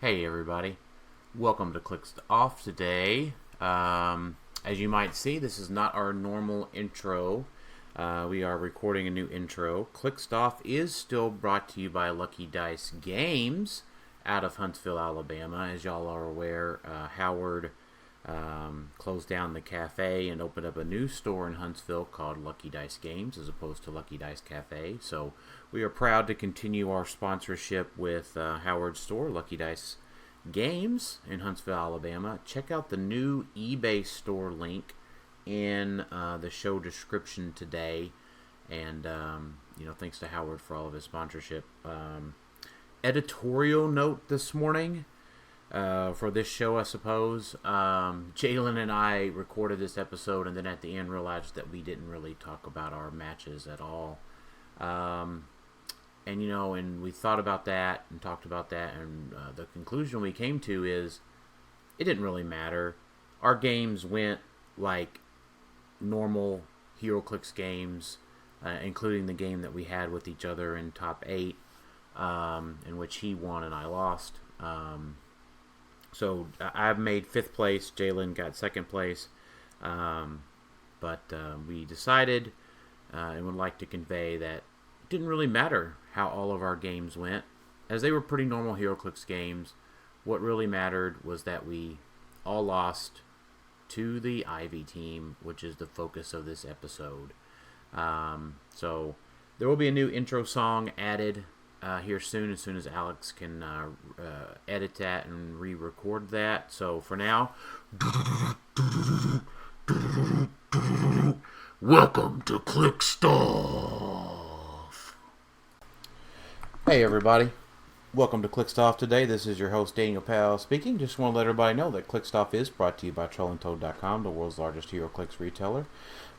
Hey everybody, welcome to Clixed Off today. As you might see, this is not our normal intro. We are recording a new intro. Clixed Off is still brought to you by Lucky Dice Games out of Huntsville, Alabama. As y'all are aware, Howard closed down the cafe and opened up a new store in Huntsville called Lucky Dice Games as opposed to Lucky Dice Cafe. So we are proud to continue our sponsorship with Howard's store, Lucky Dice Games in Huntsville, Alabama. Check out the new eBay store link in the show description today. And, thanks to Howard for all of his sponsorship. Editorial note this morning. For this show, I suppose. Jaylen and I recorded this episode and then at the end realized that we didn't really talk about our matches at all. And we thought about that and talked about that, and the conclusion we came to is it didn't really matter. Our games went like normal HeroClix games, including the game that we had with each other in top 8, in which he won and I lost. So I made 5th place. Jaylen got 2nd place. But we decided and would like to convey that it didn't really matter how all of our games went, as they were pretty normal HeroClix games. What really mattered was that we all lost to the Ivy team, which is the focus of this episode. So there will be a new intro song added here soon as Alex can edit that and re-record that. So for now, welcome to Clixed Off. Hey everybody, welcome to Clixed Off today. This is your host Daniel Powell speaking. Just want to let everybody know that Clixed Off is brought to you by TrollingToad.com, the world's largest HeroClix retailer.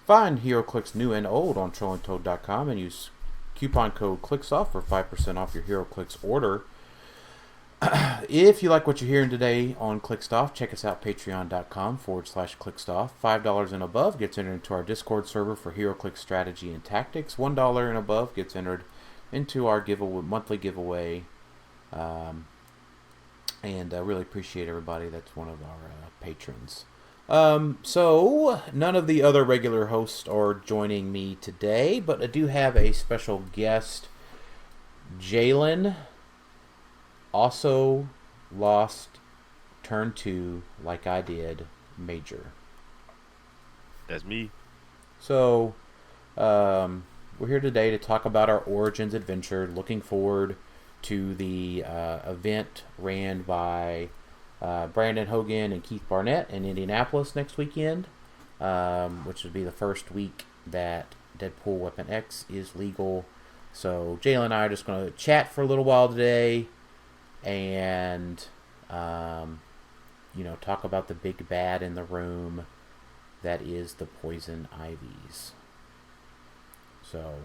Find HeroClix new and old on TrollingToad.com and use coupon code CLIXOFF for 5% off your HeroClix order. If you like what you're hearing today on Clixed Off, check us out, patreon.com/ClixedOff. $5 and above gets entered into our Discord server for HeroClix strategy and tactics. $1 and above gets entered into our monthly giveaway. And I really appreciate everybody that's one of our patrons. So none of the other regular hosts are joining me today, but I do have a special guest. Jaylen also lost turn 2 like I did, Major. That's me. So, we're here today to talk about our Origins adventure. Looking forward to the event ran by Brandon Hogan and Keith Barnett in Indianapolis next weekend, which would be the first week that Deadpool Weapon X is legal. So Jaylen and I are just going to chat for a little while today and talk about the big bad in the room that is the poison ivies. So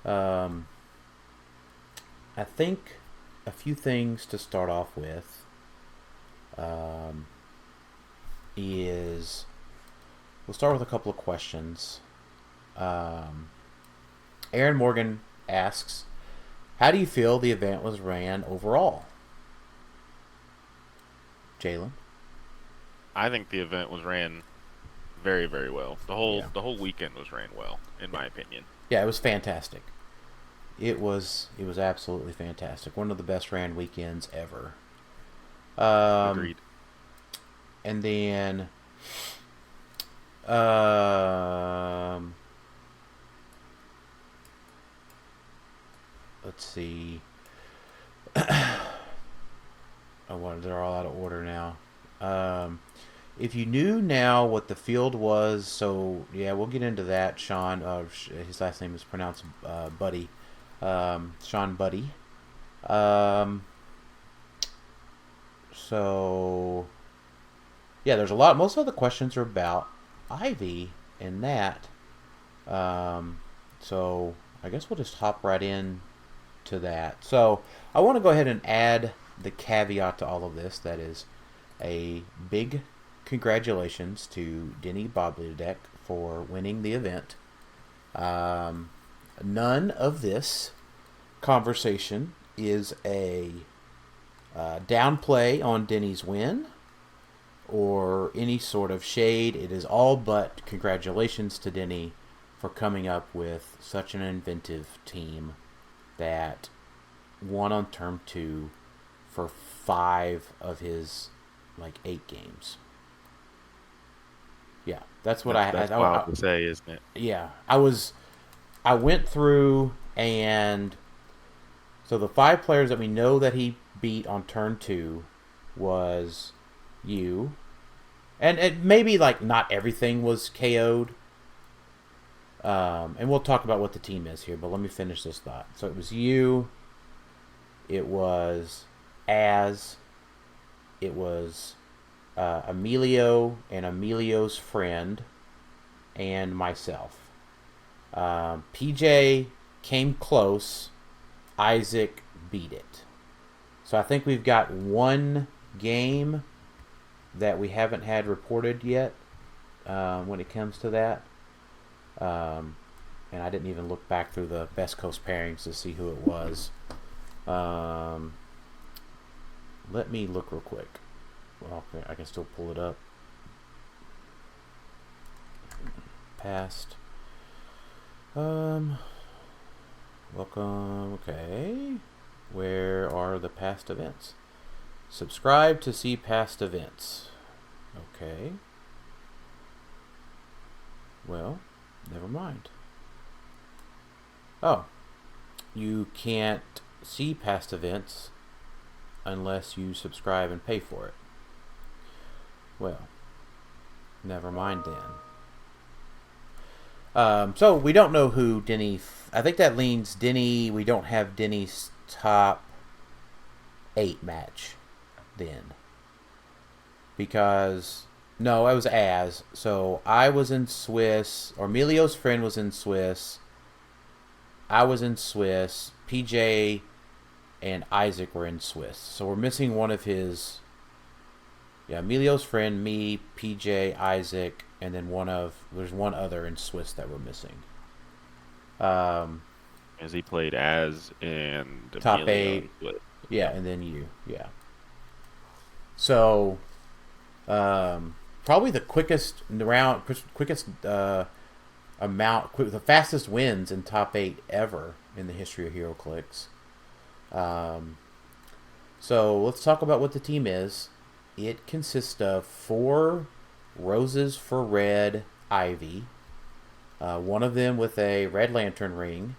I think a few things to start off with is we'll start with a couple of questions. Aaron Morgan asks, how do you feel the event was ran overall? Jaylen? I think the event was ran very, very well. The whole weekend was ran well, in my opinion. Yeah, it was fantastic. It was absolutely fantastic. One of the best ran weekends ever. Agreed. And then let's see. They're all out of order now. If you knew now what the field was, so yeah, we'll get into that. Sean, his last name is pronounced Buddy. Sean Buddy. So yeah, there's a lot. Most of the questions are about Ivy and that. So I guess we'll just hop right in to that. So I want to go ahead and add the caveat to all of this. That is a big congratulations to Denny Boblidek for winning the event. None of this conversation is a downplay on Denny's win or any sort of shade. It is all but congratulations to Denny for coming up with such an inventive team that won on term 2 for 5 of his 8 games. Yeah, that's what that's wild to say, isn't it? Yeah, I went through, and so the 5 players that we know that he beat on turn 2 was you, and it maybe not everything was KO'd. And we'll talk about what the team is here, but let me finish this thought. So it was you, it was Az, it was Emilio and Emilio's friend, and myself. PJ came close. Isaac beat it. So I think we've got one game that we haven't had reported yet when it comes to that. And I didn't even look back through the Best Coast pairings to see who it was. Let me look real quick. Well, I can still pull it up. Past. Welcome. Okay. Where are the past events? Subscribe to see past events. Okay. Well, never mind. Oh. You can't see past events unless you subscribe and pay for it. Well, never mind then. So we don't know who Denny. I think that leans Denny. We don't have Denny's top 8 match then, because no, I was Az. So I was in Swiss, or Emilio's friend was in Swiss. I was in Swiss. PJ and Isaac were in Swiss. So we're missing one of his. Yeah, Emilio's friend, me, PJ, Isaac, and then there's one other in Swiss that we're missing. As he played Az and top Emilio 8. Yeah, and then you. Yeah. So, probably the quickest round, the fastest wins in top 8 ever in the history of HeroClix. So let's talk about what the team is. It consists of 4 roses for red Ivy, one of them with a red lantern ring,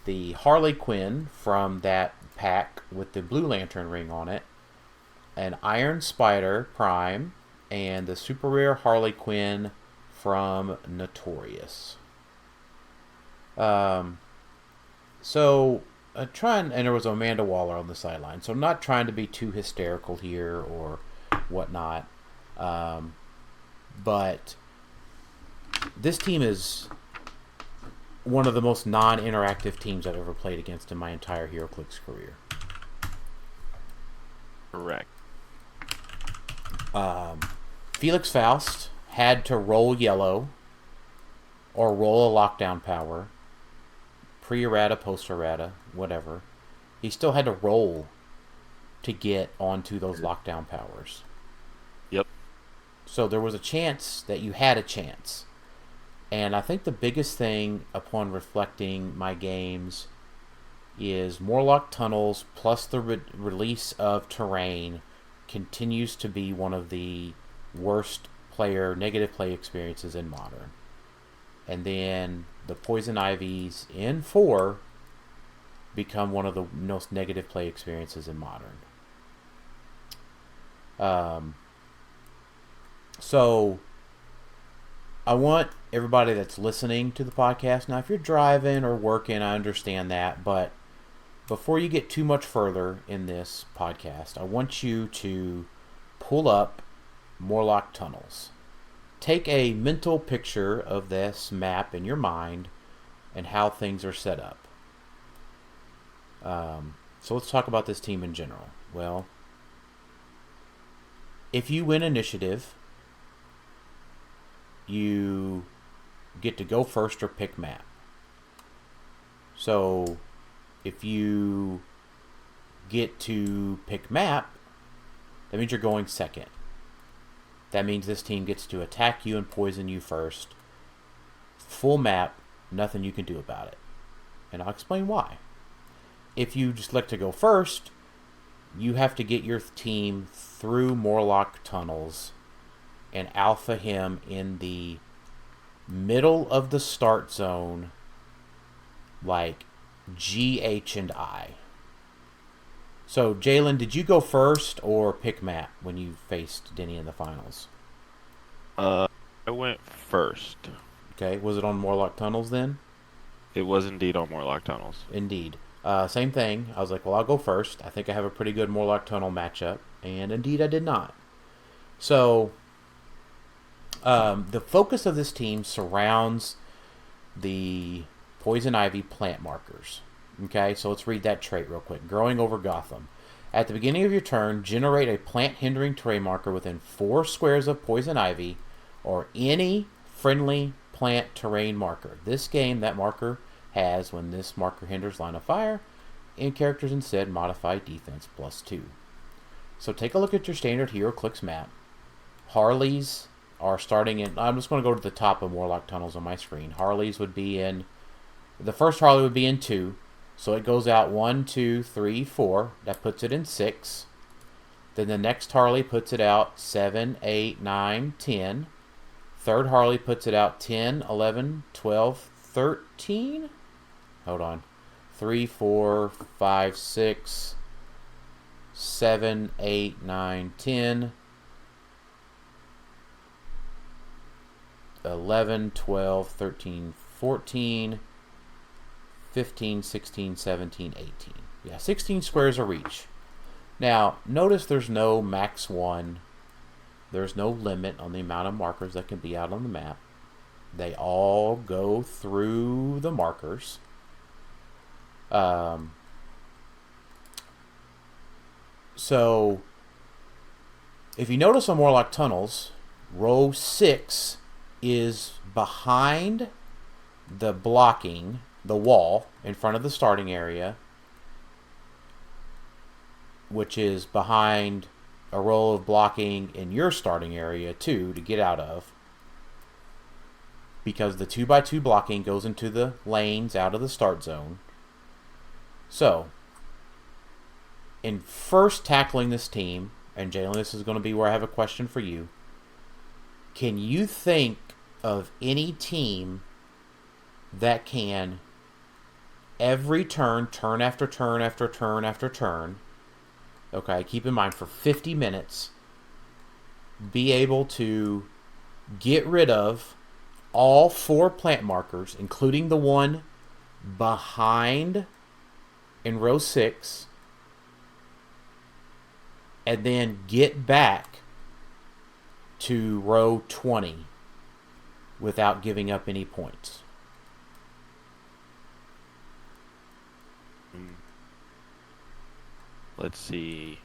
the Harley Quinn from that pack with the blue lantern ring on it, an Iron Spider Prime, and the super rare Harley Quinn from Notorious. And there was Amanda Waller on the sideline, so I'm not trying to be too hysterical here or whatnot, but this team is one of the most non-interactive teams I've ever played against in my entire HeroClix career. Correct. Felix Faust had to roll yellow or roll a lockdown power, pre-errata, post-errata, whatever. He still had to roll to get onto those lockdown powers. Yep. So there was a chance that you had a chance. And I think the biggest thing upon reflecting my games is Morlock Tunnels plus the release of Terrain continues to be one of the worst negative play experiences in Modern. And then the Poison Ivies in 4 become one of the most negative play experiences in Modern. So I want everybody that's listening to the podcast, now if you're driving or working, I understand that, but before you get too much further in this podcast, I want you to pull up Morlock Tunnels. Take a mental picture of this map in your mind and how things are set up. So let's talk about this team in general. Well, if you win initiative, you get to go first or pick map. So if you get to pick map, that means you're going second. That means this team gets to attack you and poison you first. Full map, nothing you can do about it. And I'll explain why. If you just like to go first, you have to get your team through Morlock tunnels and alpha him in the middle of the start zone, like G, H, and I. So, Jaylen, did you go first or pick map when you faced Denny in the finals? I went first. Okay, was it on Morlock tunnels then? It was indeed on Morlock tunnels. Indeed. Same thing. I was like, well, I'll go first. I think I have a pretty good Morlock tunnel matchup. And indeed, I did not. So, the focus of this team surrounds the Poison Ivy plant markers. Okay, so let's read that trait real quick. Growing over Gotham. At the beginning of your turn, generate a plant-hindering terrain marker within 4 squares of Poison Ivy or any friendly plant terrain marker. This game, that marker has, when this marker hinders line of fire, and characters instead modify defense +2. So take a look at your standard HeroClix map. Harleys are starting in... I'm just going to go to the top of Morlock tunnels on my screen. Harleys would be in... The first Harley would be in 2. So it goes out 1, 2, 3, 4. That puts it in 6. Then the next Harley puts it out 7, 8, 9, 10. Third Harley puts it out 10, 11, 12, 13. Hold on. 3, 4, 5, 6, 7, 8, 9, 10. 11, 12, 13, 14. 15, 16, 17, 18. Yeah, 16 squares of reach. Now, notice there's no max 1. There's no limit on the amount of markers that can be out on the map. They all go through the markers. So, if you notice on Morlock tunnels, row 6 is behind the blocking, the wall in front of the starting area, which is behind a row of blocking in your starting area too to get out of, because the 2x2 blocking goes into the lanes out of the start zone. So, in first tackling this team, and Jaylen, this is going to be where I have a question for you. Can you think of any team that can every turn after turn after turn after turn, okay, keep in mind for 50 minutes, be able to get rid of all 4 plant markers, including the one behind in row 6, and then get back to row 20 without giving up any points? Let's see.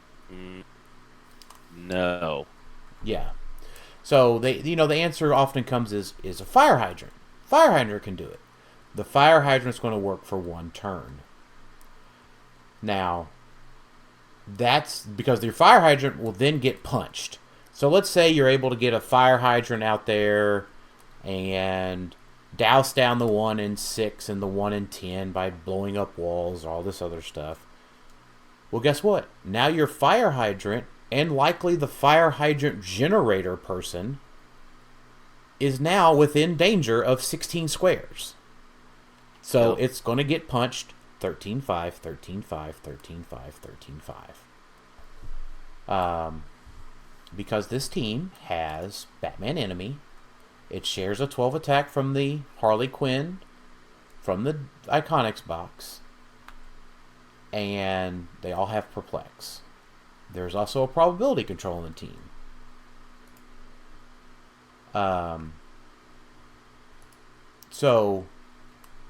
No. Yeah. So the answer often comes is a fire hydrant. Fire hydrant can do it. The fire hydrant's going to work for 1 turn. Now, that's because your fire hydrant will then get punched. So let's say you're able to get a fire hydrant out there and douse down the 1 in 6 and the 1 in 10 by blowing up walls, all this other stuff. Well, guess what? Now your fire hydrant, and likely the fire hydrant generator person, is now within danger of 16 squares. So it's going to get punched 13-5, 13-5, 13-5, 13-5. Because this team has Batman Enemy. It shares a 12 attack from the Harley Quinn, from the Iconics box. And they all have Perplex. There's also a probability control in the team. So,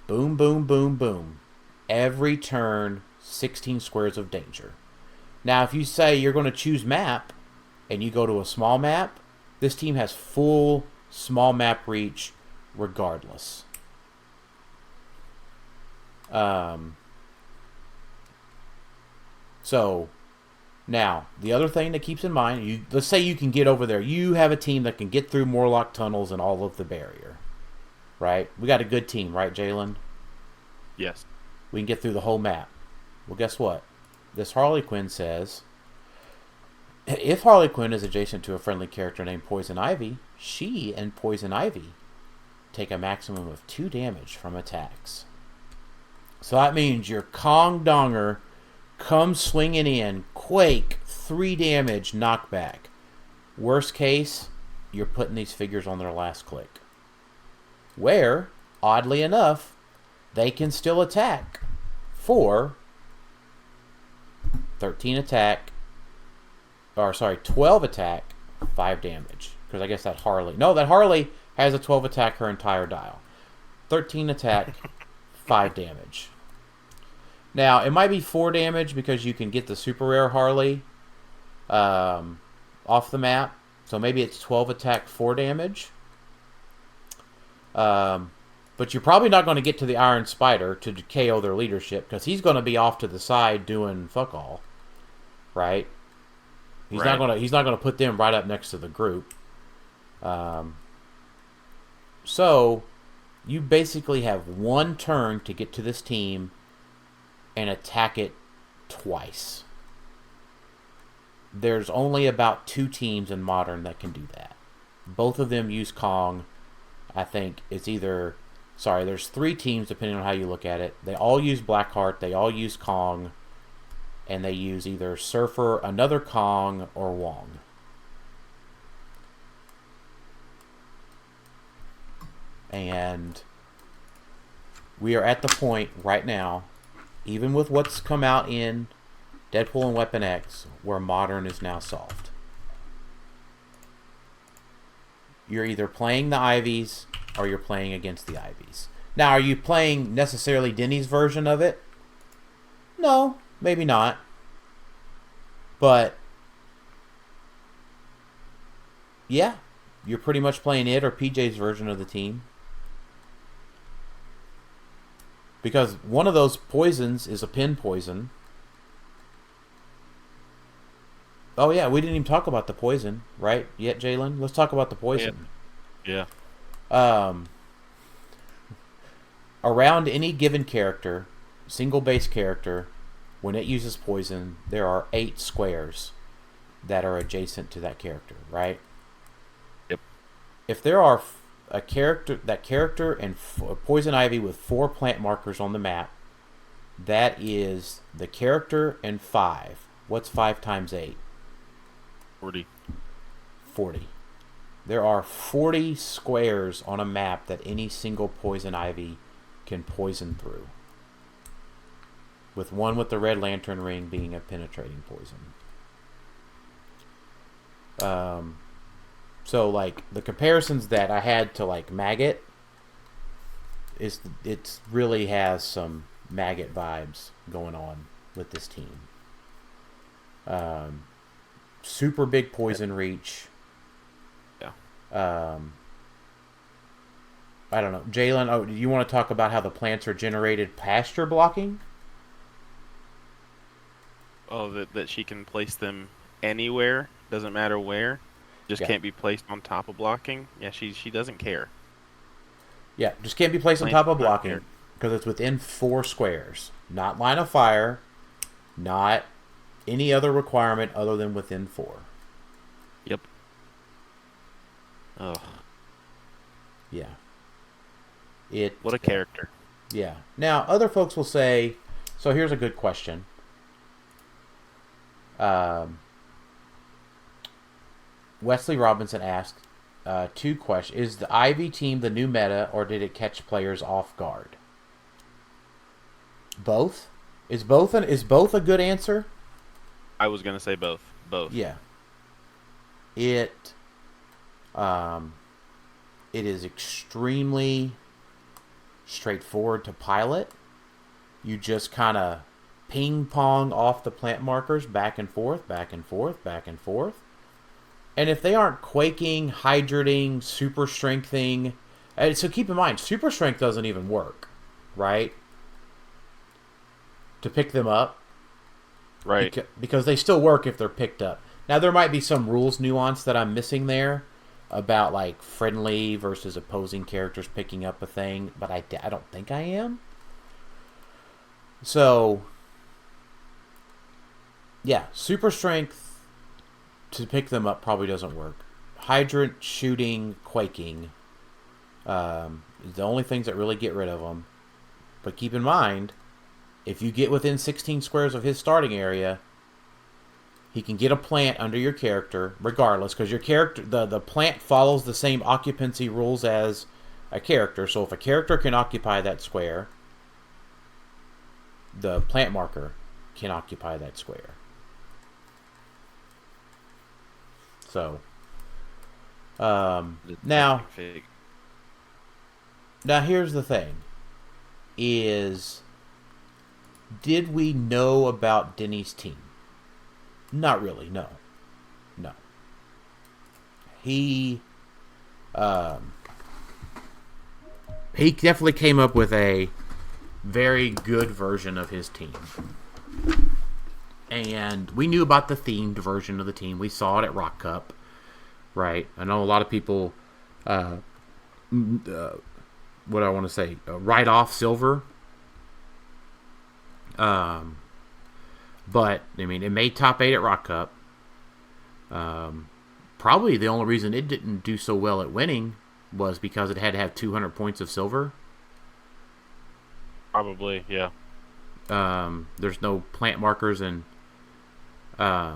boom, boom, boom, boom. Every turn, 16 squares of danger. Now, if you say you're going to choose map, and you go to a small map, this team has full small map reach regardless. So, now, the other thing that keeps in mind, let's say you can get over there. You have a team that can get through Morlock tunnels and all of the barrier. Right? We got a good team, right, Jaylen? Yes. We can get through the whole map. Well, guess what? This Harley Quinn says, if Harley Quinn is adjacent to a friendly character named Poison Ivy, she and Poison Ivy take a maximum of 2 damage from attacks. So that means your Kong Donger comes swinging in, Quake, 3 damage, knockback. Worst case, you're putting these figures on their last click. Where, oddly enough, they can still attack for 13 attack, 12 attack, 5 damage. Because I guess that Harley has a 12 attack her entire dial. 13 attack, 5 damage. Now, it might be 4 damage because you can get the super rare Harley off the map. So maybe it's 12 attack, 4 damage. But you're probably not going to get to the Iron Spider to KO their leadership because he's going to be off to the side doing fuck all. Right? He's not going to put them right up next to the group. So you basically have 1 turn to get to this team and attack it twice. There's only about 2 teams in Modern that can do that. Both of them use Kong. I think it's either... Sorry, there's 3 teams depending on how you look at it. They all use Blackheart, they all use Kong, and they use either Surfer, another Kong, or Wong. And we are at the point right now, even with what's come out in Deadpool and Weapon X, where Modern is now solved. You're either playing the Ivies or you're playing against the Ivies. Now, are you playing necessarily Denny's version of it? No, maybe not. But, yeah, you're pretty much playing it or PJ's version of the team. Because one of those poisons is a pin poison. Oh, yeah, we didn't even talk about the poison, right? Yet, Jaylen? Let's talk about the poison. Yeah. Around any given character, single base character, when it uses poison, there are 8 squares that are adjacent to that character, right? Yep. If there are that character and Poison Ivy with 4 plant markers on the map, that is the character and 5. What's 5 times 8? 40. 40. There are 40 squares on a map that any single Poison Ivy can poison through. With one with the red lantern ring being a penetrating poison. So, like, the comparisons that I had to, like, Maggot, it really has some Maggot vibes going on with this team. Super big poison reach. Yeah. I don't know. Jaylen, do you want to talk about how the plants are generated pasture blocking? Oh, that she can place them anywhere, doesn't matter where. Just can't be placed on top of blocking. Yeah, she doesn't care. Yeah, just can't be placed on top of blocking because it's within 4 squares. Not line of fire, not any other requirement other than within 4. Yep. Oh. Yeah. What a character. Yeah. Now, other folks will say, so here's a good question. Wesley Robinson asked 2 questions. Is the Ivy team the new meta, or did it catch players off guard? Both? Is both a good answer? I was gonna say both. Both. Yeah. It is extremely straightforward to pilot. You just kind of ping pong off the plant markers back and forth, back and forth, back and forth. And if they aren't quaking, hydrating, super strengthening, so keep in mind, super strength doesn't even work, right? To pick them up. Right. Because they still work if they're picked up. Now, there might be some rules nuance that I'm missing there about, like, friendly versus opposing characters picking up a thing, but I don't think I am. So, yeah, super strength to pick them up probably doesn't work. Hydrant, shooting, quaking, is the only things that really get rid of them. But keep in mind, if you get within 16 squares of his starting area, he can get a plant under your character, regardless, because your character, the plant follows the same occupancy rules as a character. So if a character can occupy that square, the plant marker can occupy that square. So, now here's the thing, is, did we know about Denny's team? Not really, no. He definitely came up with a very good version of his team. And we knew about the themed version of the team. We saw it at Rock Cup, right? I know a lot of people, what do I want to say, write off Silver. But, I mean, it made top 8 at Rock Cup. Probably the only reason it didn't do so well at winning was because it had to have 200 points of silver. Probably, yeah. There's no plant markers, and yeah,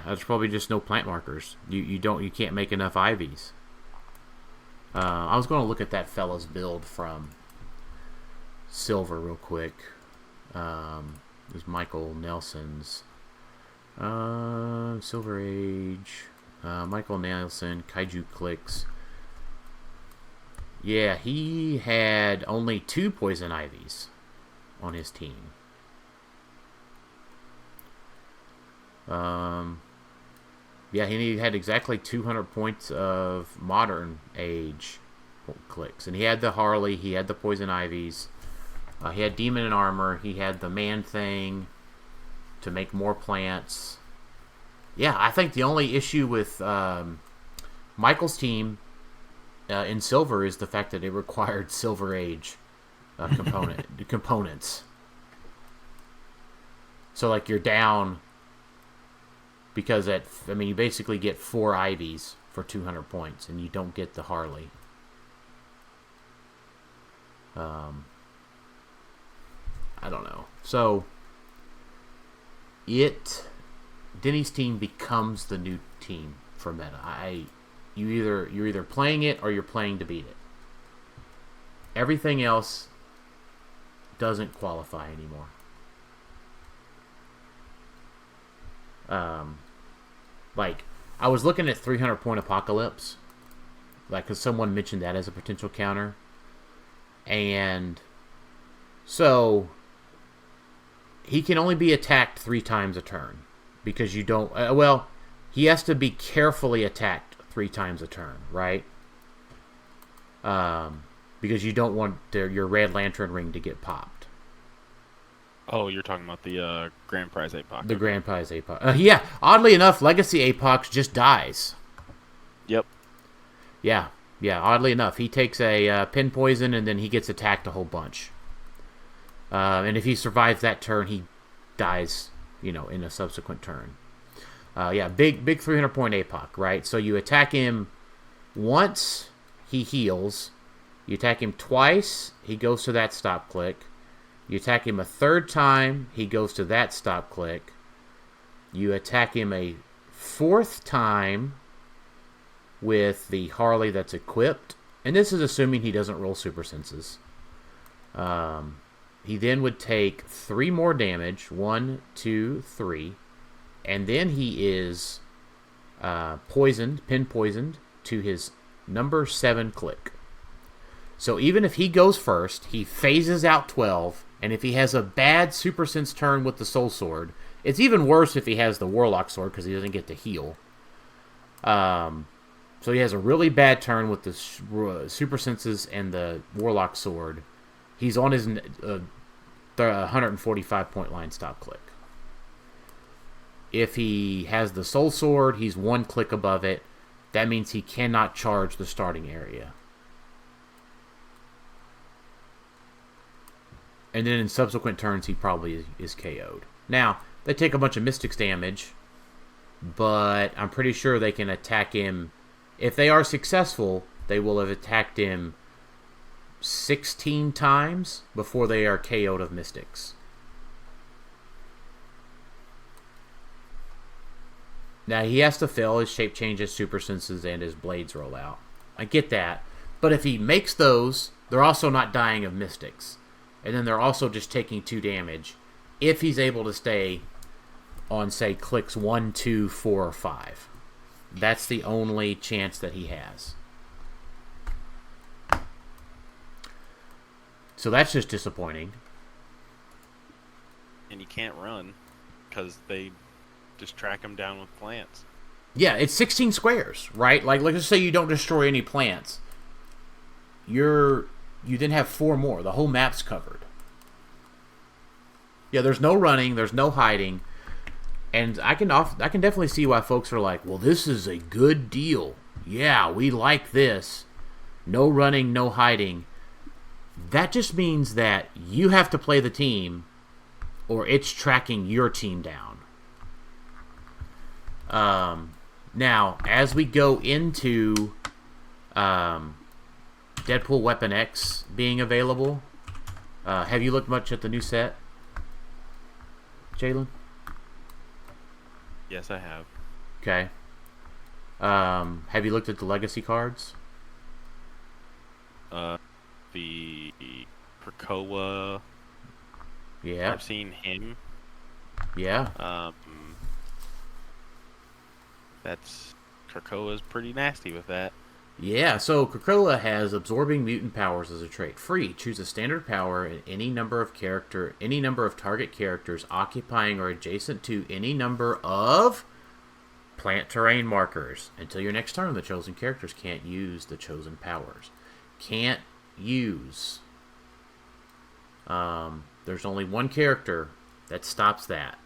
there's probably just no plant markers. You can't make enough Ivies. I was going to look at that fella's build from Silver real quick. There's Michael Nelson's Silver Age, Michael Nelson, Kaiju Clix. Yeah, he had only 2 Poison Ivies on his team. Yeah, he had exactly 200 points of Modern Age Clix. And he had the Harley, he had the Poison Ivies, he had Demon and Armor, he had the Man Thing to make more plants. Yeah, I think the only issue with Michael's team in Silver is the fact that it required Silver Age components. So, like, you're down because you basically get 4 Ivies for 200 points, and you don't get the Harley. I don't know. So, Denny's team becomes the new team for meta. You're either playing it or you're playing to beat it. Everything else doesn't qualify anymore. Like, I was looking at 300 point Apocalypse, like, because someone mentioned that as a potential counter, and so he can only be attacked 3 times a turn, because you don't. He has to be carefully attacked 3 times a turn, right? Because you don't want your Red Lantern ring to get popped. Oh, you're talking about the Grand Prize APOC. The Grand Prize APOC. Yeah, oddly enough, Legacy APOC just dies. Yep. Yeah, oddly enough. He takes a pin poison, and then he gets attacked a whole bunch. And if he survives that turn, he dies, in a subsequent turn. Yeah, big 300 point APOC, right? So you attack him once, he heals. You attack him twice, he goes to that stop click. You attack him a 3rd time, he goes to that stop click. You attack him a 4th time with the Harley that's equipped. And this is assuming he doesn't roll super senses. He then would take 3 more damage. 1, 2, 3. And then he is pin poisoned to his number 7 click. So even if he goes first, he phases out 12, and if he has a bad Super Sense turn with the Soul Sword, it's even worse if he has the Warlock Sword because he doesn't get to heal. So he has a really bad turn with the Super Senses and the Warlock Sword. He's on his the 145 point line stop click. If he has the Soul Sword, he's 1 click above it. That means he cannot charge the starting area. And then in subsequent turns, he probably is KO'd. Now, they take a bunch of Mystics damage, but I'm pretty sure they can attack him. If they are successful, they will have attacked him 16 times before they are KO'd of Mystics. Now, he has to fail his shape changes, super senses, and his blades roll out. I get that. But if he makes those, they're also not dying of Mystics. And then they're also just taking 2 damage if he's able to stay on, say, clicks 1, 2, 4, or 5. That's the only chance that he has. So that's just disappointing. And you can't run because they just track him down with plants. Yeah, it's 16 squares, right? Like, let's just say you don't destroy any plants. You then have 4 more. The whole map's covered. Yeah, there's no running, there's no hiding, and I can definitely see why folks are like, well, this is a good deal. Yeah, we like this. No running, no hiding. That just means that you have to play the team, or it's tracking your team down. Now, as we go into Deadpool Weapon X being available, have you looked much at the new set, Jaylen? Yes, I have. Okay. Have you looked at the legacy cards? The Krakoa. Yeah. I've seen him. Yeah. That's Krakoa's pretty nasty with that. Yeah, so Krakoa has absorbing mutant powers as a trait. Free. Choose a standard power in any number of target characters occupying or adjacent to any number of plant terrain markers. Until your next turn, the chosen characters can't use the chosen powers. Can't use. There's only one character that stops that.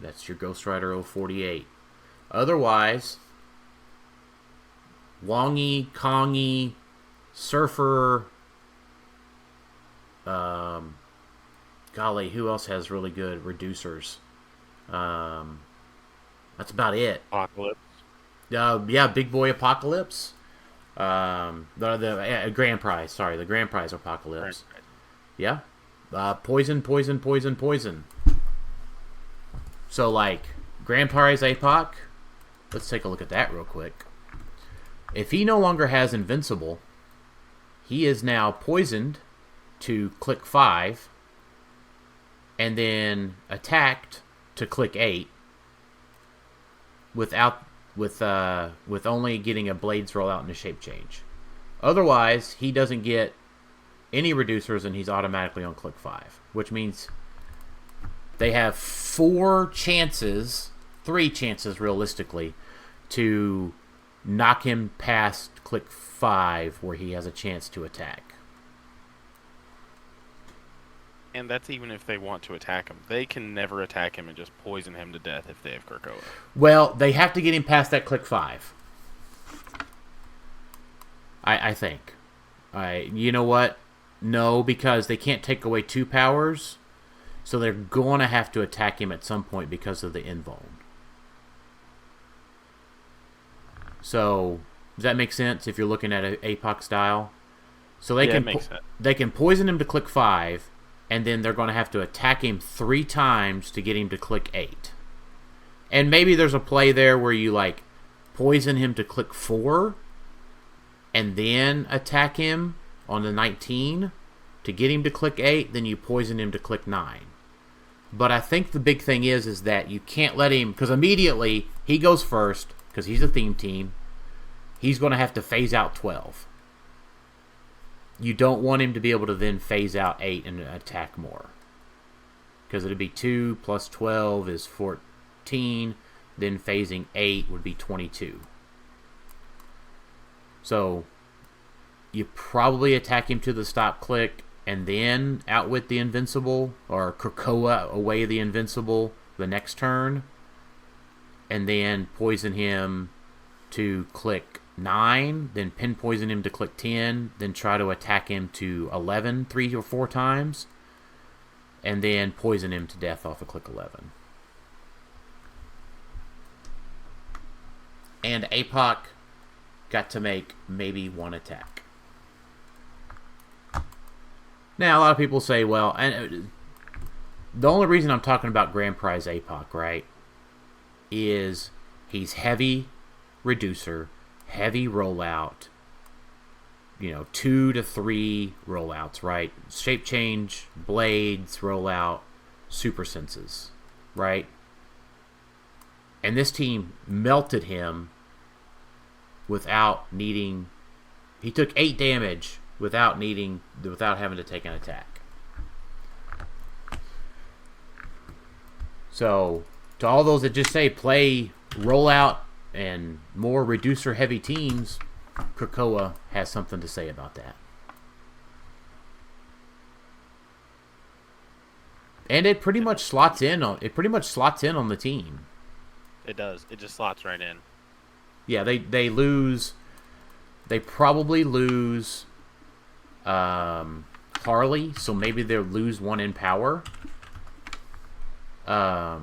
That's your Ghost Rider 048. Otherwise, Wongy, Kongy, Surfer, golly, who else has really good reducers? That's about it. Apocalypse. Yeah, Big Boy Apocalypse. The Grand Prize. Sorry, the Grand Prize Apocalypse. Yeah. Poison, poison, poison, poison. So, like, Grand Prize APOC. Let's take a look at that real quick. If he no longer has Invincible, he is now poisoned to click 5, and then attacked to click 8, with only getting a blades roll out and a shape change. Otherwise, he doesn't get any reducers, and he's automatically on click 5, which means they have 3 chances realistically, to knock him past click 5 where he has a chance to attack. And that's even if they want to attack him. They can never attack him and just poison him to death if they have Krakoa. Well, they have to get him past that click 5. I think. You know what? No, because they can't take away 2 powers, so they're going to have to attack him at some point because of the invuln. So, does that make sense if you're looking at an APOC style? So they can poison him to click 5, and then they're going to have to attack him 3 times to get him to click 8. And maybe there's a play there where you, like, poison him to click 4, and then attack him on the 19 to get him to click 8, then you poison him to click 9. But I think the big thing is that you can't let him, because immediately he goes first, because he's a theme team. He's going to have to phase out 12. You don't want him to be able to then phase out 8 and attack more. Because it would be 2 plus 12 is 14. Then phasing 8 would be 22. So, you probably attack him to the stop click, and then outwit the Invincible, or Krakoa away the Invincible the next turn, and then poison him to click 9, then pin poison him to click 10, then try to attack him to 11 3 or 4 times, and then poison him to death off of click 11. And APOC got to make maybe 1 attack. Now, a lot of people say, well, and the only reason I'm talking about Grand Prize APOC, right, is he's heavy reducer, heavy rollout, 2 to 3 rollouts, right? Shape change, blades, rollout, super senses, right? And this team melted him without needing. He took 8 damage without having to take an attack. So, to all those that just say play rollout and more reducer heavy teams, Krakoa has something to say about that. And it pretty much slots in on the team. It does. It just slots right in. Yeah, they lose. They probably lose Harley, so maybe they'll lose 1 in power. The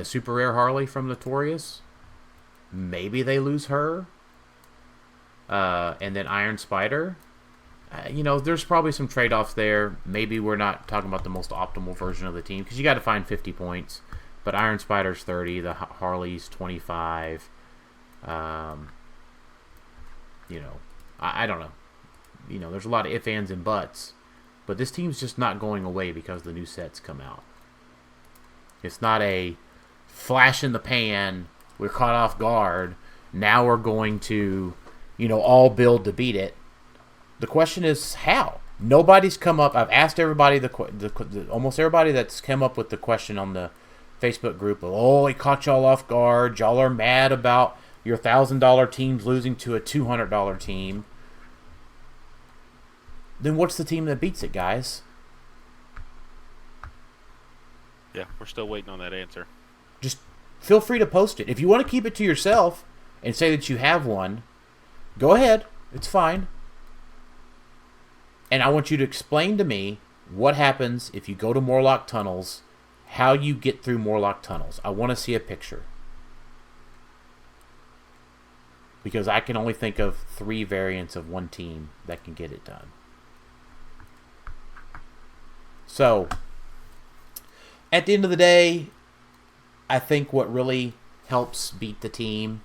super rare Harley from Notorious, maybe they lose her. And then Iron Spider. There's probably some trade-offs there. Maybe we're not talking about the most optimal version of the team, because you got to find 50 points. But Iron Spider's 30, the Harley's 25. I don't know. There's a lot of ifs, ands, and buts. But this team's just not going away because the new sets come out. It's not a flash in the pan, we're caught off guard, now we're going to, all build to beat it. The question is how? Nobody's come up. I've asked everybody, almost everybody that's come up with the question on the Facebook group of, oh, he caught y'all off guard. Y'all are mad about your $1,000 teams losing to a $200 team. Then what's the team that beats it, guys? Yeah, we're still waiting on that answer. Just feel free to post it. If you want to keep it to yourself and say that you have one, go ahead. It's fine. And I want you to explain to me what happens if you go to Morlock Tunnels, how you get through Morlock Tunnels. I want to see a picture. Because I can only think of 3 variants of one team that can get it done. So, at the end of the day, I think what really helps beat the team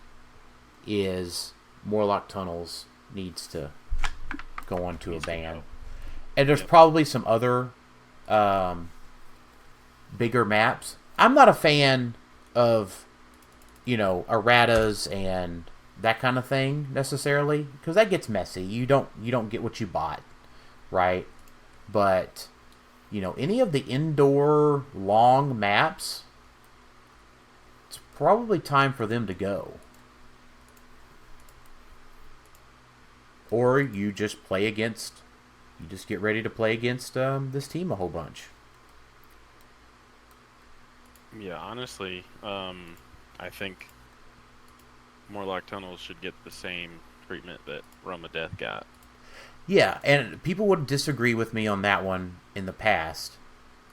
is Morlock Tunnels needs to go onto a ban. And there's probably some other bigger maps. I'm not a fan of, erratas and that kind of thing necessarily, because that gets messy. You don't get what you bought, right? But any of the indoor long maps, it's probably time for them to go. Or you just get ready to play against this team a whole bunch. Yeah, honestly, I think Morlock Tunnels should get the same treatment that Realm of Death got. Yeah, and people would disagree with me on that one in the past,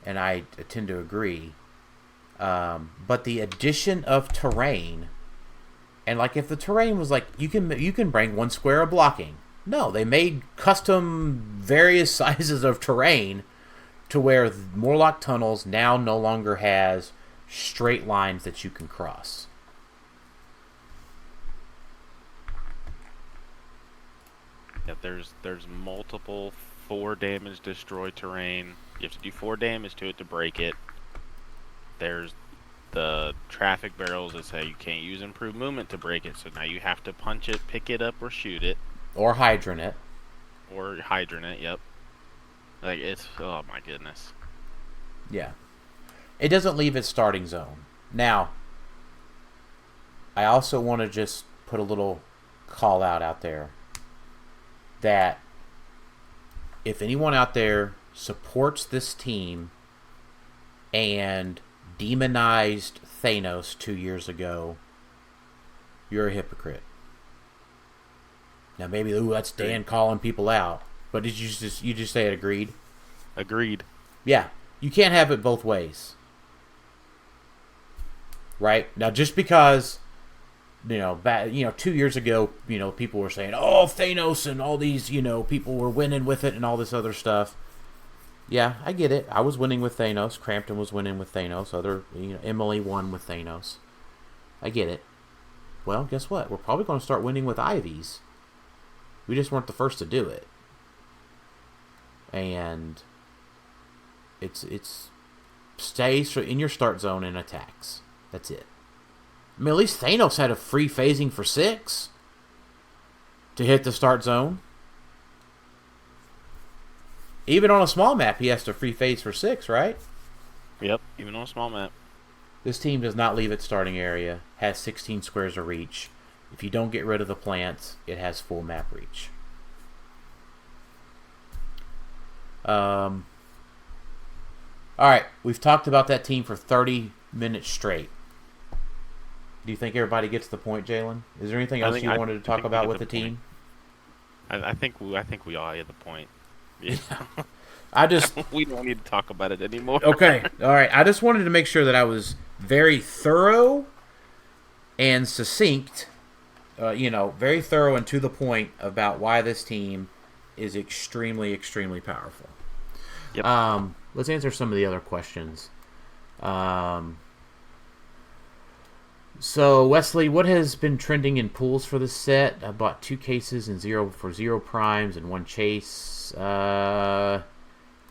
and I tend to agree. But the addition of terrain, and like if the terrain was like you can bring 1 square of blocking. No, they made custom various sizes of terrain to where Morlock Tunnels now no longer has straight lines that you can cross. Yeah, there's multiple 4 damage destroy terrain. You have to do 4 damage to it to break it. There's the traffic barrels that say you can't use improved movement to break it, so now you have to punch it, pick it up, or shoot it. Or hydrant it. Yep. Like, it's, oh my goodness. Yeah. It doesn't leave its starting zone. Now, I also want to just put a little call out there that if anyone out there supports this team and demonized Thanos 2 years ago, you're a hypocrite. Now maybe, that's Dan calling people out. But did you just say it agreed? Agreed. Yeah. You can't have it both ways. Right? Now just because 2 years ago, people were saying, "Oh, Thanos," and all these, people were winning with it and all this other stuff. Yeah, I get it. I was winning with Thanos. Crampton was winning with Thanos. Emily won with Thanos. I get it. Well, guess what? We're probably going to start winning with Ivies. We just weren't the first to do it. And it's stays in your start zone and attacks. That's it. I mean, at least Thanos had a free phasing for 6 to hit the start zone. Even on a small map, he has to free phase for 6, right? Yep, even on a small map. This team does not leave its starting area, has 16 squares of reach. If you don't get rid of the plants, it has full map reach. Alright, we've talked about that team for 30 minutes straight. Do you think everybody gets the point, Jaylen? Is there anything else you wanted to talk about with the team? I think we all get the point. Yeah. We don't need to talk about it anymore. Okay, all right. I just wanted to make sure that I was very thorough and succinct, very thorough and to the point about why this team is extremely, extremely powerful. Yep. Let's answer some of the other questions. So, Wesley, what has been trending in pools for this set? I bought 2 cases and 0 primes and 1 chase.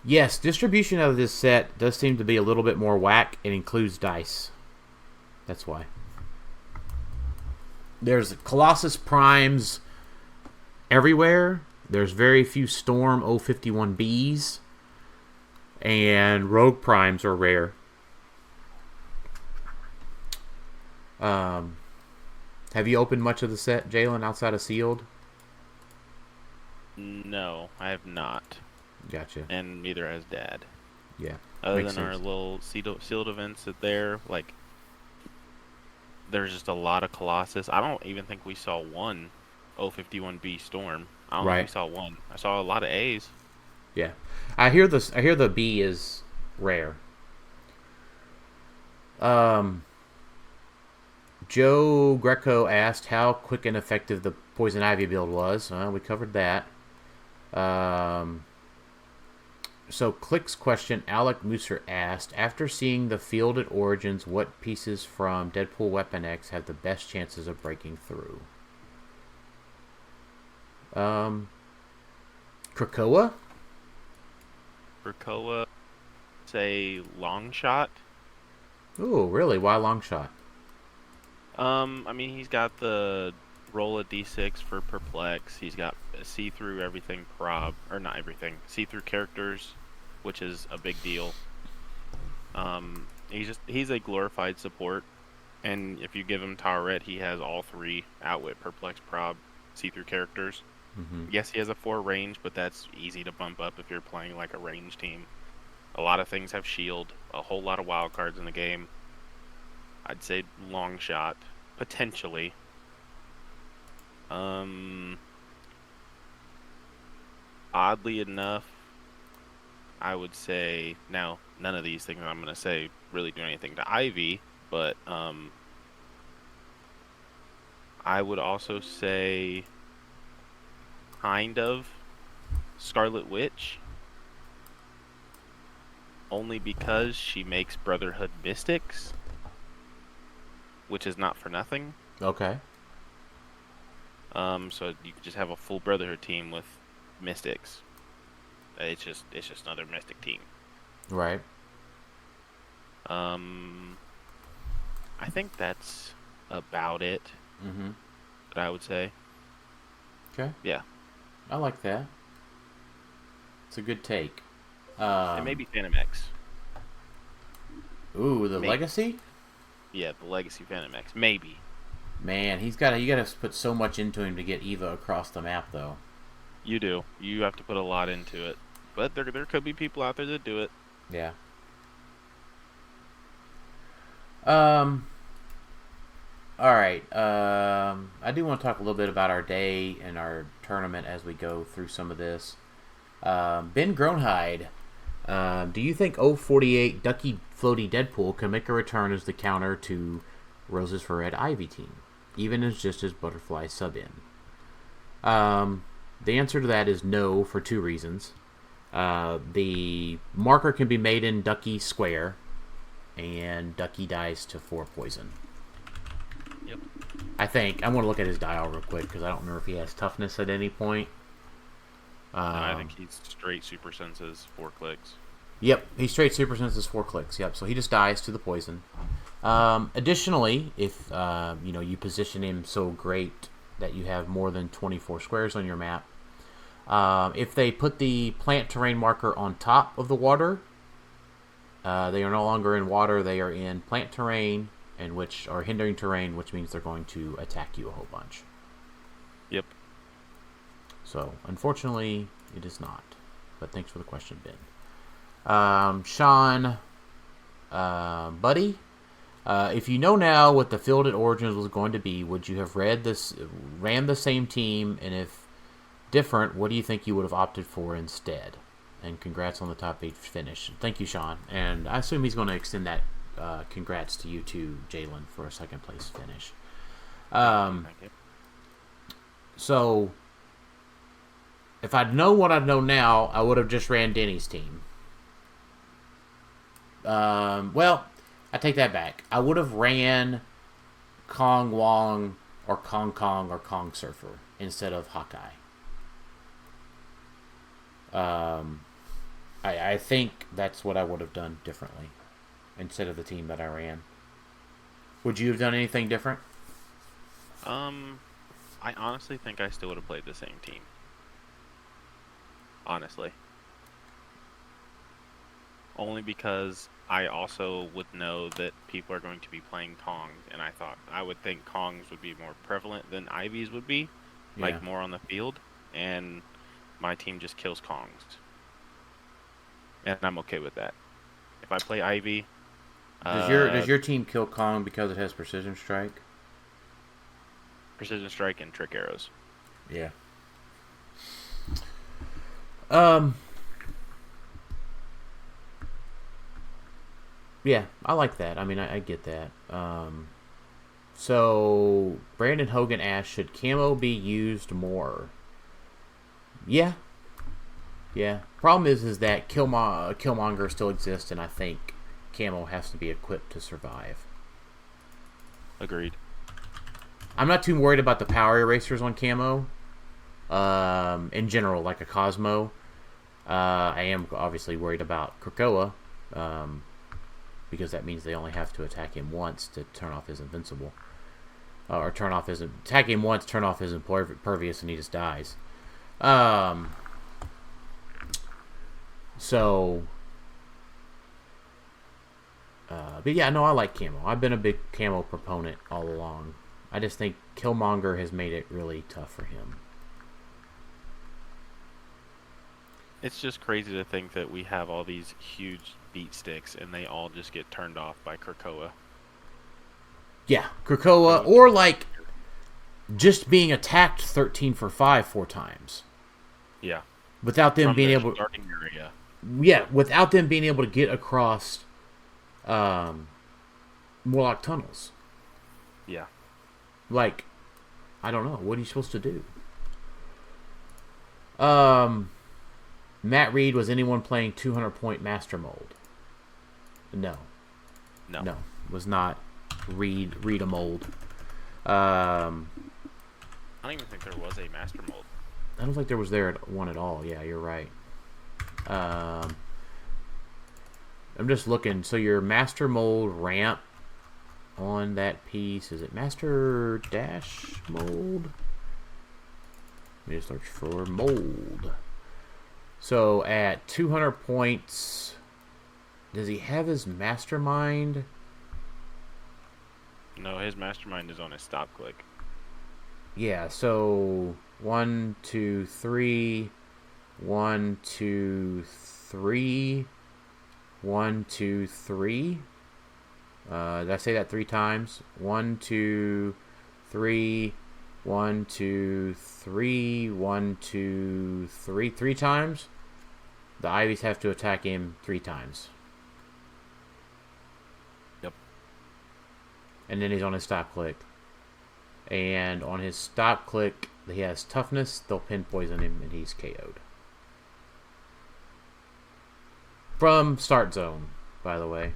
Yes, distribution of this set does seem to be a little bit more whack. It includes dice. That's why. There's Colossus primes everywhere. There's very few Storm 051Bs. And Rogue primes are rare. Have you opened much of the set, Jaylen, outside of sealed? No, I have not. Gotcha. And neither has Dad. Yeah. Other than our little sealed events there's just a lot of Colossus. I don't even think we saw one 051B Storm. I don't think we saw one. I saw a lot of A's. Yeah. I hear the B is rare. Joe Greco asked how quick and effective the Poison Ivy build was. We covered that. So Clix's question, Alec Musser asked, after seeing the field at Origins, what pieces from Deadpool Weapon X have the best chances of breaking through? Krakoa? Krakoa, say long shot. Ooh, really? Why long shot? I mean, he's got the roll a d6 for perplex. He's got see-through everything prob, or not everything, see-through characters, which is a big deal. He's a glorified support, and if you give him Tauret, he has all 3 outwit, perplex, prob, see-through characters. Mm-hmm. Yes, he has a 4 range, but that's easy to bump up if you're playing like a range team. A lot of things have shield, a whole lot of wild cards in the game. I'd say long shot, potentially. Oddly enough, I would say, now, none of these things I'm going to say really do anything to Ivy, but I would also say kind of Scarlet Witch, only because she makes Brotherhood Mystics, which is not for nothing. Okay. So you could just have a full Brotherhood team with Mystics. It's just another Mystic team. Right. I think that's about it. Mm-hmm. That I would say. Okay. Yeah. I like that. It's a good take. And maybe Phantom X. Ooh, the Legacy? Yeah, the Legacy Phantom X. Maybe. Man, you gotta put so much into him to get Eva across the map, though. You do. You have to put a lot into it. But there could be people out there that do it. Yeah. All right. I do want to talk a little bit about our day and our tournament as we go through some of this. Ben Gronhide, do you think 048 Ducky Floaty Deadpool can make a return as the counter to Roses for Red Ivy team, even as just his butterfly sub in? The answer to that is no for two reasons. The marker can be made in Ducky Square, and Ducky dies to 4 poison. Yep. I think. I want to look at his dial real quick because I don't remember if he has toughness at any point. I think he's straight super senses 4 clicks. Yep, he straight super senses 4 clicks. Yep, so he just dies to the poison. Additionally, if you position him so great that you have more than 24 squares on your map, if they put the plant terrain marker on top of the water, they are no longer in water. They are in plant terrain, and which are hindering terrain, which means they're going to attack you a whole bunch. Yep. So, unfortunately, it is not. But thanks for the question, Ben. Sean, Buddy, if you know now what the field at Origins was going to be, would you have ran the same team? And if different, what do you think you would have opted for instead? And congrats on the top 8 finish. Thank you, Sean. And I assume he's going to extend that congrats to you too, Jaylen, for a second place finish. Thank you. So, if I'd known what I know now, I would have just ran Denny's team. Well, I take that back. I would have ran Kong Wong or Kong Kong or Kong Surfer instead of Hawkeye. I think that's what I would have done differently instead of the team that I ran. Would you have done anything different? I honestly think I still would have played the same team. Honestly. Only because I also would know that people are going to be playing Kongs, and I would think Kongs would be more prevalent than Ivies would be, like more on the field, and my team just kills Kongs. And I'm okay with that. If I play Ivy... Does your team kill Kong because it has Precision Strike? Precision Strike and Trick Arrows. Yeah. Yeah, I like that. I mean, I get that. So, Brandon Hogan asked, should camo be used more? Yeah. Yeah. Problem is that Killmonger still exists, and I think camo has to be equipped to survive. Agreed. I'm not too worried about the power erasers on camo. In general, like a Cosmo. I am obviously worried about Krakoa. Because that means they only have to attack him once to turn off his invincible. Or attack him once, turn off his impervious, and he just dies. But yeah, no, I like camo. I've been a big camo proponent all along. I just think Killmonger has made it really tough for him. It's just crazy to think that we have all these huge beat sticks and they all just get turned off by Krakoa. Yeah, Krakoa, or like just being attacked 13 for 5 4 times. Yeah. Without them being able starting area. Yeah, without them being able to get across Morlock tunnels. Yeah. Like, I don't know. What are you supposed to do? Matt Reed, was anyone playing 200-point Master Mold? No. No, was not Reed a mold. I don't even think there was a Master Mold. I don't think there was one at all. Yeah, you're right. I'm just looking. So your Master Mold ramp on that piece, is it Master Dash Mold? Let me just search for mold. So at 200 points, does he have his Mastermind? No, his Mastermind is on his stop click. Yeah, so 1, 2, 3. 1, 2, 3. 1, 2, 3. Did I say that 3 times? 1, 2, 3. 1, 2, 3. 1, 2, 3. 3 times? The Ivies have to attack him 3 times. Yep. And then he's on his stop click. And on his stop click, he has toughness. They'll pin poison him, and he's KO'd. From start zone, by the way.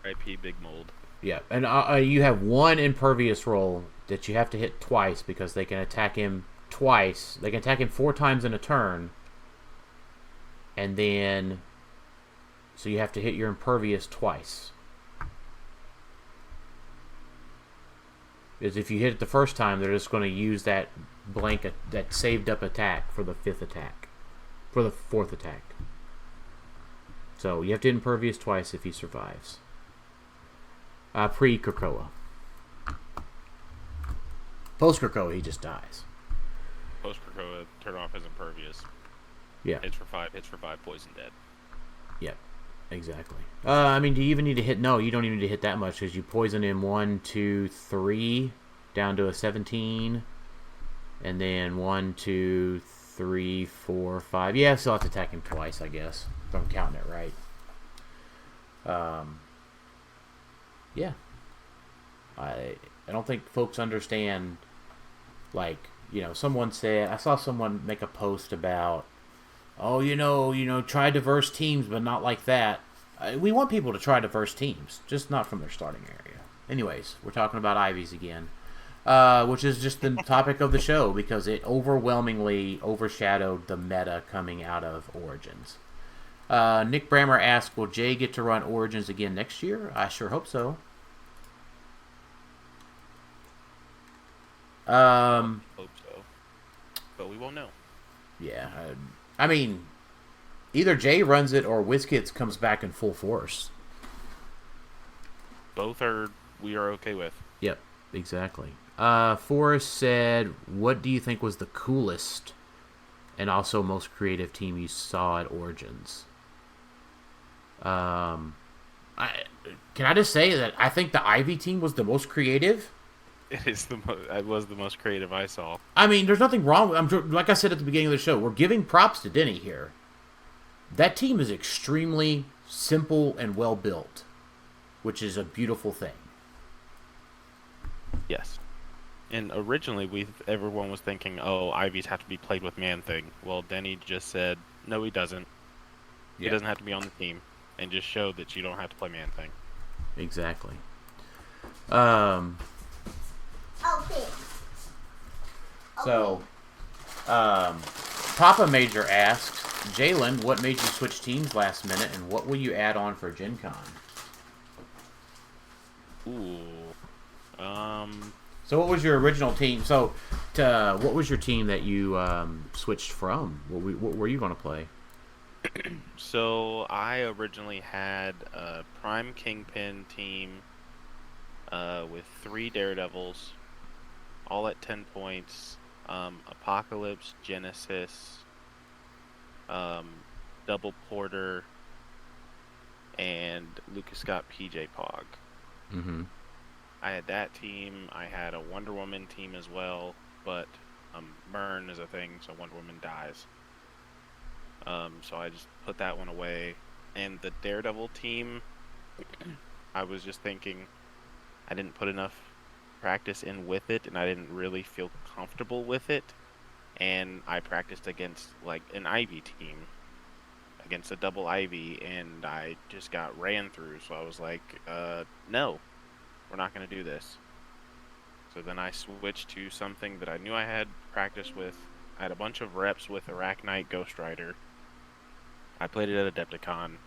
IP Big Mold. Yeah, and you have 1 impervious roll that you have to hit twice because they can attack him twice. They can attack him 4 times in a turn. And then, so you have to hit your impervious twice. Because if you hit it the first time, they're just going to use that that saved up attack for the 5th attack. For the 4th attack. So you have to hit impervious twice if he survives. Pre-Krakoa. Post-Krakoa, he just dies. Post-Krakoa, turn off his impervious. Yeah. Hits for 5, poison dead. Yep, exactly. I mean, do you even need to hit? No, you don't even need to hit that much because you poison him 1, 2, 3 down to a 17, and then 1, 2, 3, 4, 5. Yeah, I still have to attack him twice, I guess, if I'm counting it right. Yeah. I don't think folks understand. Like, someone said, I saw someone make a post about, try diverse teams, but not like that. We want people to try diverse teams, just not from their starting area. Anyways, we're talking about Ivies again, which is just the topic of the show because it overwhelmingly overshadowed the meta coming out of Origins. Nick Brammer asked, will Jay get to run Origins again next year? I sure hope so. Hope so. But we won't know. Yeah, I mean, either Jay runs it or WizKids comes back in full force. Both we are okay with. Yep, exactly. Forrest said, what do you think was the coolest and also most creative team you saw at Origins? Can I just say that I think the Ivy team was the most creative? It was the most creative I saw. I mean, there's nothing wrong with. Like I said at the beginning of the show, we're giving props to Denny here. That team is extremely simple and well built, which is a beautiful thing. Yes. And originally, everyone was thinking, oh, Ivies have to be played with Man-Thing. Well, Denny just said, no, he doesn't. Yeah. He doesn't have to be on the team, and just showed that you don't have to play Man-Thing. Exactly. Okay. So, Papa Major asks, Jaylen, what made you switch teams last minute, and what will you add on for Gen Con? Ooh. So what was your original team? So, what was your team that you switched from? What were you going to play? So, I originally had a Prime Kingpin team with 3 Daredevils, all at 10 points. Apocalypse, Genesis, Double Porter, and Lucas Scott PJ Pog. Mm-hmm. I had that team. I had a Wonder Woman team as well, but Myrn is a thing, so Wonder Woman dies. So I just put that one away. And the Daredevil team, I was just thinking I didn't put enough practice in with it, and I didn't really feel comfortable with it. And I practiced against like an Ivy team, against a double Ivy, and I just got ran through. So I was like, no, we're not going to do this. So then I switched to something that I knew I had practice with. I had a bunch of reps with Arachnite Ghost Rider. I played it at Adepticon,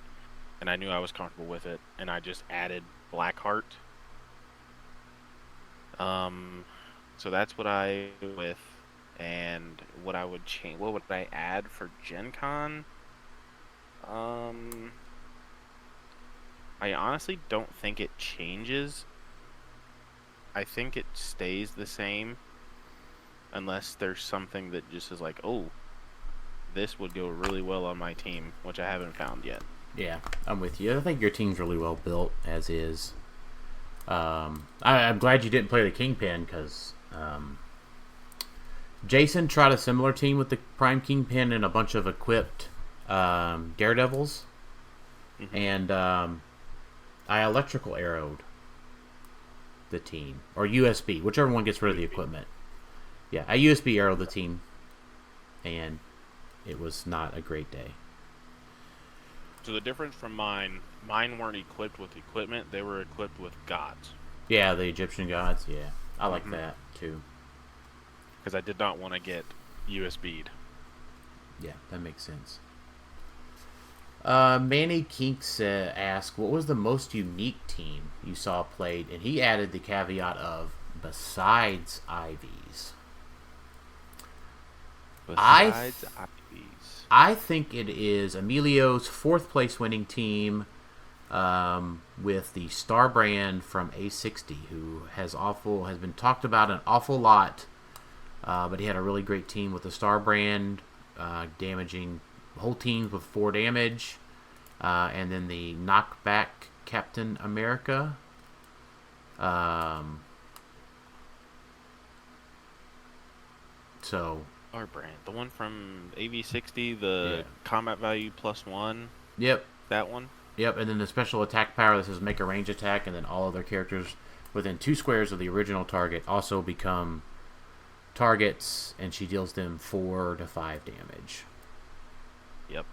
and I knew I was comfortable with it, and I just added Blackheart. So that's what I with, and what I would change. What would I add for Gen Con? I honestly don't think it changes. I think it stays the same. unless there's something that just is like, oh, this would go really well on my team, which I haven't found yet. Yeah, I'm with you. I think your team's really well built as is. I'm glad you didn't play the Kingpin because Jason tried a similar team with the Prime Kingpin and a bunch of equipped Daredevils, and I electrical arrowed the team, or USB, whichever one gets rid of the equipment. Yeah, I USB arrowed the team, and it was not a great day. So the difference from mine weren't equipped with equipment, they were equipped with gods. Yeah, the Egyptian gods, yeah. I like that, too. Because I did not want to get USB'd. Yeah, that makes sense. Manny Kinks asked, what was the most unique team you saw played? And he added the caveat of, besides Ivy's. Besides Ivy's. I think it is Emilio's 4th place winning team with the Star Brand from A60, who has been talked about an awful lot, but he had a really great team with the Star Brand, damaging whole teams with 4 damage, and then the knockback Captain America. So Our brand, the one from AV60, the combat value +1. Yep. That one. Yep, and then the special attack power that says make a range attack, and then all other characters within 2 squares of the original target also become targets, and she deals them 4 to 5 damage. Yep.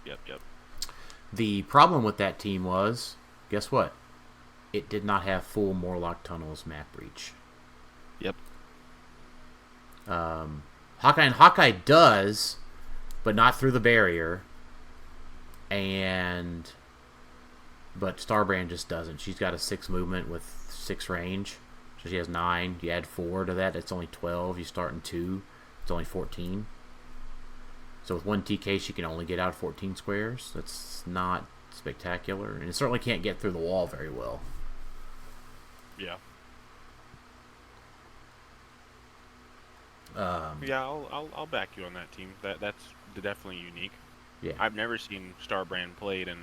The problem with that team was, guess what? It did not have full Morlock Tunnels map reach. Yep. Hawkeye does, but not through the barrier. But Starbrand just doesn't. She's got a 6 movement with 6 range. So she has 9. You add 4 to that, it's only 12. You start in 2, it's only 14. So with 1 TK, she can only get out 14 squares. That's not spectacular. And it certainly can't get through the wall very well. Yeah. Yeah, I'll back you on that team. That's definitely unique. Yeah. I've never seen Starbrand played in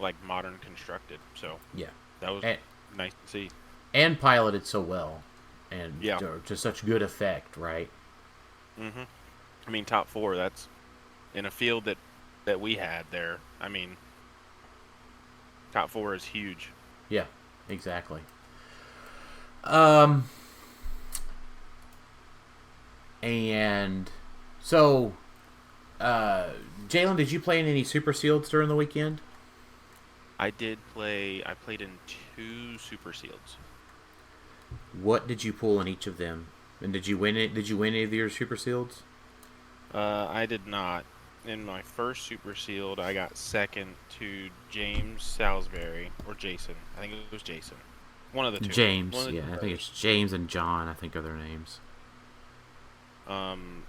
like modern constructed, so yeah, that was nice to see. And piloted so well, and yeah, to such good effect, right? Mm-hmm. I mean, top 4. That's in a field that we had there. I mean, top 4 is huge. Yeah, exactly. And so, Jaylen, did you play in any Super Sealeds during the weekend? I did play. I played in 2 Super Sealeds. What did you pull in each of them? And did you win it? Did you win any of your Super Sealeds? I did not. In my first Super Sealed, I got second to James Salisbury, or Jason. I think it was Jason. One of the 2. James, yeah. I think it's James and John, I think are their names.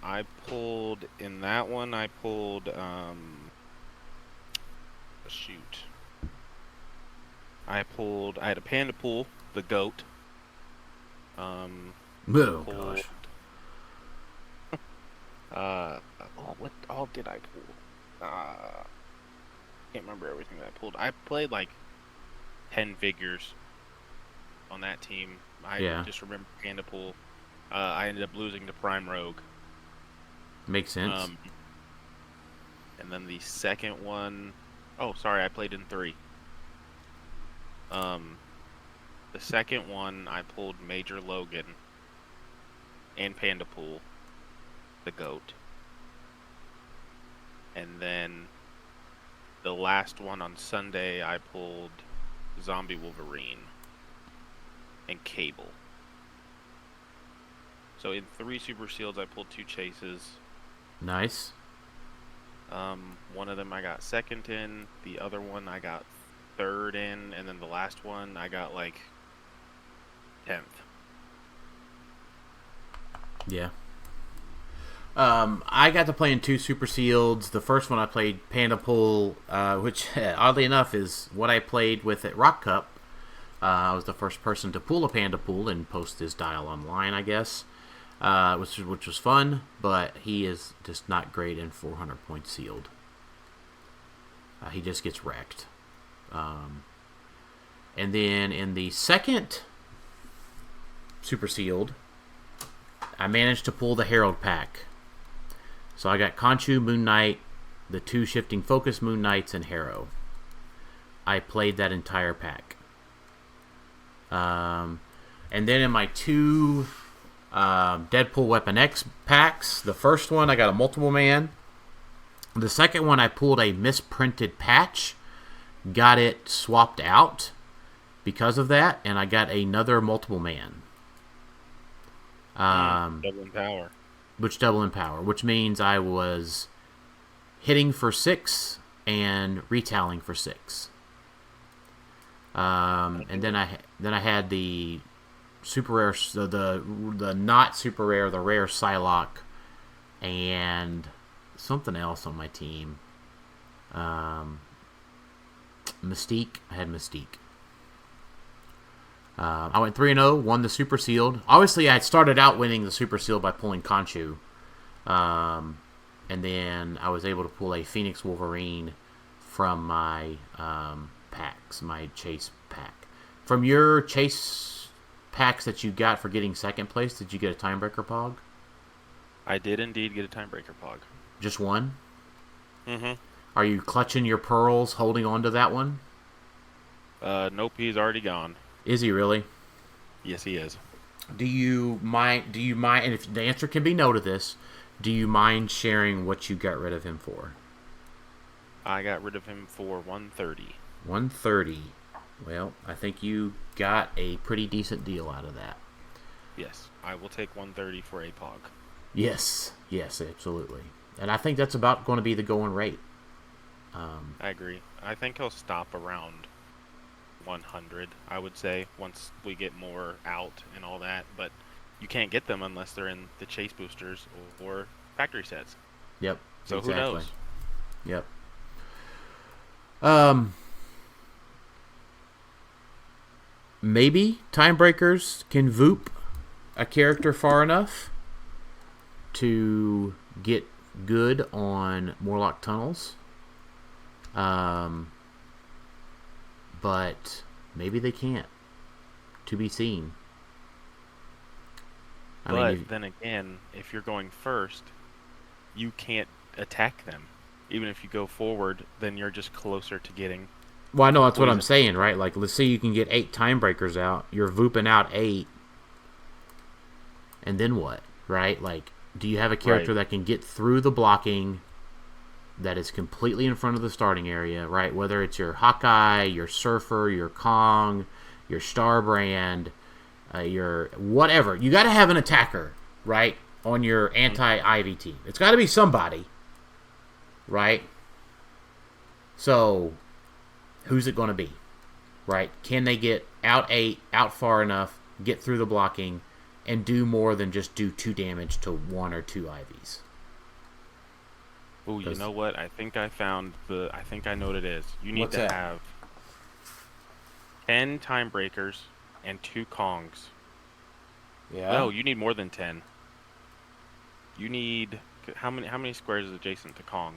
I pulled, in that one, I pulled, shoot. I had a Panda pool, the GOAT. Oh, gosh. What all did I pull? Can't remember everything that I pulled. I played like 10 figures on that team. I just remember Panda pool. I ended up losing to Prime Rogue. Makes sense. And then the second one, oh, sorry, I played in 3. The second one, I pulled Major Logan and Panda Pool, the GOAT. And then the last one on Sunday, I pulled Zombie Wolverine and Cable. So in 3 Super Sealeds, I pulled 2 chases. Nice. One of them I got second in, the other one I got third in, and then the last one I got like 10th. Yeah. I got to play in 2 Super Sealeds. The first one I played Panda Pool, which oddly enough is what I played with at Rock Cup. I was the first person to pool a Panda Pool and post this dial online, I guess. which was fun, but he is just not great in 400 points sealed. He just gets wrecked. And then in the second Super Sealed, I managed to pull the Herald pack. So I got Conchu, Moon Knight, the 2 Shifting Focus Moon Knights, and Hero. I played that entire pack. And then in my 2 Deadpool Weapon X packs, the first one I got a multiple man. The second one I pulled a misprinted patch, got it swapped out because of that, and I got another multiple man. Double in power. Double in power, which means I was hitting for 6 and retailing for 6. And then I had the super rare, the not super rare, the rare Psylocke, and something else on my team. Mystique. I had Mystique. I went 3-0, won the Super Sealed. Obviously, I had started out winning the Super Sealed by pulling Conchu. And then I was able to pull a Phoenix Wolverine from my packs, my chase pack. From your chase packs that you got for getting second place, did you get a Timebreaker Pog? I did indeed get a Timebreaker Pog. Just one? Mm-hmm. Are you clutching your pearls, holding on to that one? Nope, he's already gone. Is he really? Yes, he is. Do you mind, and if the answer can be no to this, do you mind sharing what you got rid of him for? I got rid of him for 130. 130. Well, I think you got a pretty decent deal out of that. Yes, I will take 130 for a Pog. Yes, absolutely. And I think that's about going to be the going rate. I agree. I think he'll stop around 100, I would say, once we get more out and all that. But you can't get them unless they're in the chase boosters or factory sets. Yep. So exactly. Who knows? Yep. Maybe Timebreakers can voop a character far enough to get good on Morlock Tunnels. But maybe they can't. To be seen. Then again, if you're going first, you can't attack them. Even if you go forward, then you're just closer to getting... Well, I know that's what I'm saying, right? Like, let's say you can get 8 Timebreakers out. You're vooping out 8. And then what, right? Like, do you have a character that can get through the blocking that is completely in front of the starting area, right? Whether it's your Hawkeye, your Surfer, your Kong, your Starbrand, your whatever. You got to have an attacker, right, on your anti-Ivy team. It's got to be somebody, right? So, who's it going to be, right? Can they get out 8, out far enough, get through the blocking, and do more than just do 2 damage to 1 or 2 Ivies? Oh, you know what? I think I know what it is. You need to have 10 Timebreakers and 2 Kongs. Yeah. No, you need more than 10. You need how many squares is adjacent to Kong?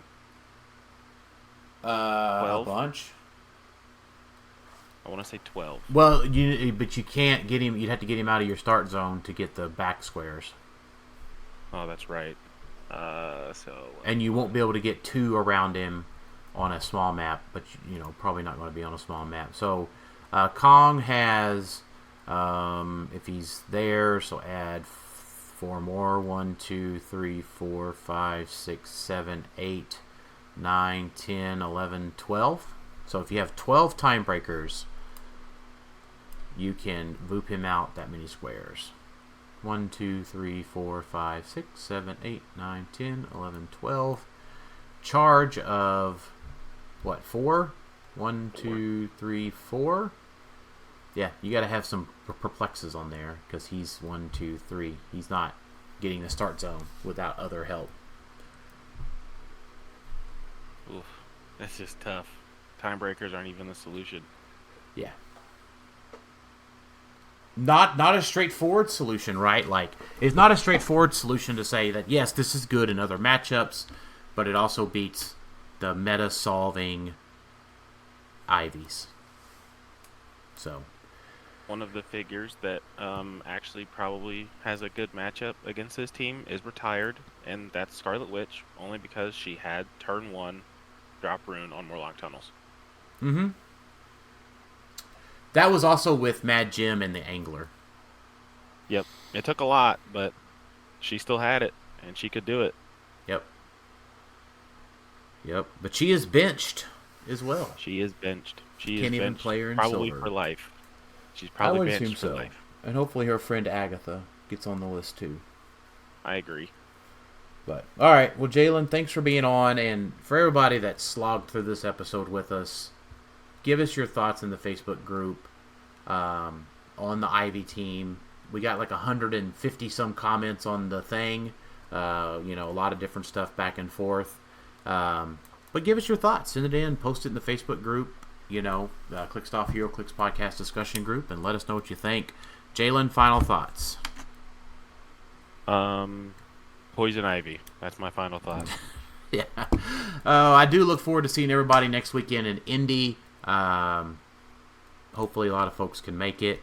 12? A bunch. I want to say 12. Well, but you can't get him. You'd have to get him out of your start zone to get the back squares. Oh, that's right. And you won't be able to get 2 around him on a small map, but probably not going to be on a small map. So Kong has, if he's there, so add 4 more. 1, 2, 3, 4, 5, 6, 7, 8, 9, 10, 11, 12. So if you have 12 Timebreakers, you can voop him out that many squares. 1, 2, 3, 4, 5, 6, 7, 8, 9, 10, 11, 12. Charge of, what, 4? 1, 2, 3, 4. Yeah, you got to have some perplexes on there because he's 1, 2, 3. He's not getting the start zone without other help. Oof, that's just tough. Timebreakers aren't even the solution. Yeah. not a straightforward solution, right? Like, it's not a straightforward solution to say that, yes, this is good in other matchups, but it also beats the meta-solving Ivies. So, one of the figures that actually probably has a good matchup against this team is retired, and that's Scarlet Witch, only because she had turn 1 drop rune on Morlock Tunnels. mm-hmm. That was also with Mad Jim and the Angler. Yep. It took a lot, but she still had it, and she could do it. Yep. But she is benched as well. She is benched. She Can't is even benched play her in probably silver. for life. She's probably I would benched assume for so. life. And hopefully her friend Agatha gets on the list too. I agree. But, all right. Well, Jaylen, thanks for being on. And for everybody that slogged through this episode with us, give us your thoughts in the Facebook group on the Ivy team. We got like 150-some comments on the thing. A lot of different stuff back and forth. But give us your thoughts. Send it in. Post it in the Facebook group. Clixed Off HeroClix Podcast discussion group. And let us know what you think. Jaylen, final thoughts. Poison Ivy. That's my final thought. Yeah. I do look forward to seeing everybody next weekend in Indy. Hopefully a lot of folks can make it.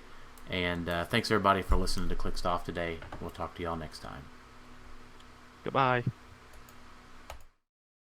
And thanks everybody for listening to Clixed Off today. We'll talk to y'all next time. Goodbye.